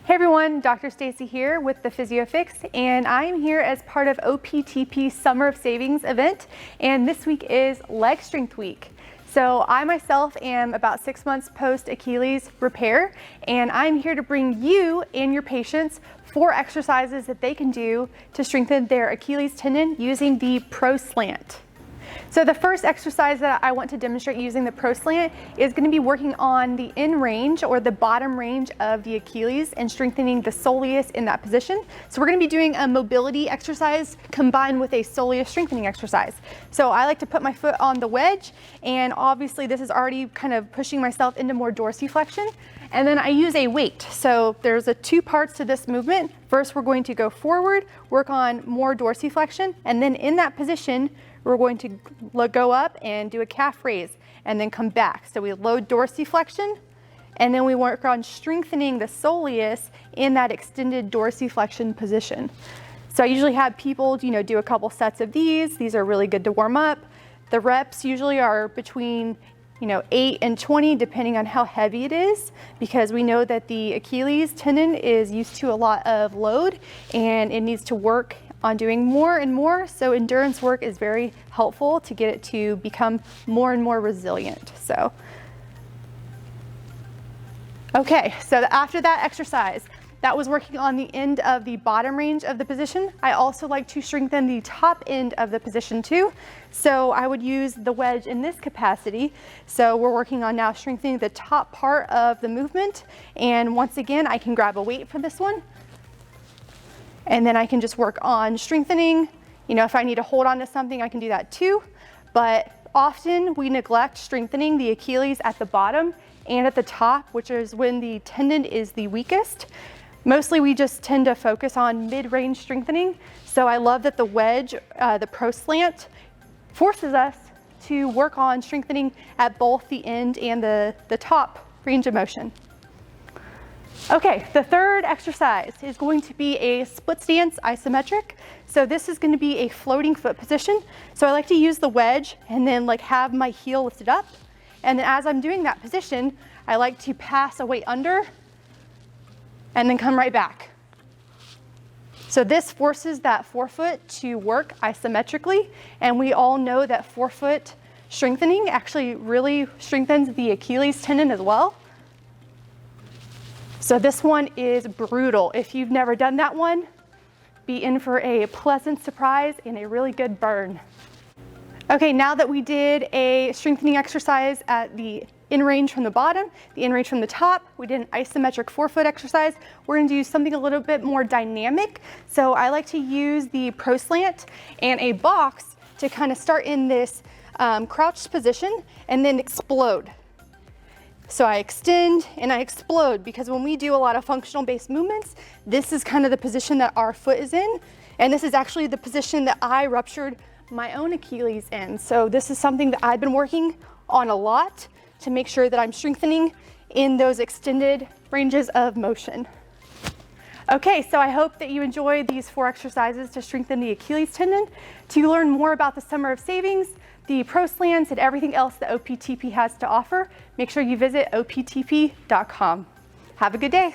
Hey everyone, Dr. Stacy here with the PhysioFix, and I'm here as part of OPTP Summer of Savings event, and this week is Leg Strength Week. So I myself am about 6 months post Achilles repair, and I'm here to bring you and your patients 4 exercises that they can do to strengthen their Achilles tendon using the PRO-SLANT. So the first exercise that I want to demonstrate using the PRO-SLANT is going to be working on the in range or the bottom range of the Achilles and strengthening the soleus in that position. So we're going to be doing a mobility exercise combined with a soleus strengthening exercise. So I like to put my foot on the wedge, and obviously this is already kind of pushing myself into more dorsiflexion. And then I use a weight. So there's 2 parts to this movement. First, we're going to go forward, work on more dorsiflexion, and then in that position, we're going to go up and do a calf raise and then come back. So we load dorsiflexion, and then we work on strengthening the soleus in that extended dorsiflexion position. So I usually have people, do a couple sets of these. These are really good to warm up. The reps usually are between 8 and 20, depending on how heavy it is, because we know that the Achilles tendon is used to a lot of load and it needs to work on doing more and more. So endurance work is very helpful to get it to become more and more resilient. So, okay, so after that exercise, that was working on the end of the bottom range of the position. I also like to strengthen the top end of the position too. So I would use the wedge in this capacity. So we're working on now strengthening the top part of the movement. And once again, I can grab a weight for this one. And then I can just work on strengthening. If I need to hold on to something, I can do that too. But often we neglect strengthening the Achilles at the bottom and at the top, which is when the tendon is the weakest. Mostly we just tend to focus on mid-range strengthening. So I love that the wedge, the PRO-SLANT, forces us to work on strengthening at both the end and the top range of motion. Okay, the third exercise is going to be a split stance isometric. So this is going to be a floating foot position. So I like to use the wedge and then have my heel lifted up. And then as I'm doing that position, I like to pass a weight under and then come right back. So this forces that forefoot to work isometrically. And we all know that forefoot strengthening actually really strengthens the Achilles tendon as well. So this one is brutal. If you've never done that one, be in for a pleasant surprise and a really good burn. Okay, now that we did a strengthening exercise at the in range from the bottom, the in range from the top, we did an isometric forefoot exercise. We're gonna do something a little bit more dynamic. So I like to use the PRO-SLANT and a box to kind of start in this crouched position and then explode. So I extend and I explode, because when we do a lot of functional based movements, this is kind of the position that our foot is in. And this is actually the position that I ruptured my own Achilles in. So this is something that I've been working on a lot to make sure that I'm strengthening in those extended ranges of motion. Okay, so I hope that you enjoyed these 4 exercises to strengthen the Achilles tendon. To learn more about the Summer of Savings, the PRO-SLANTs, and everything else that OPTP has to offer, make sure you visit optp.com. Have a good day.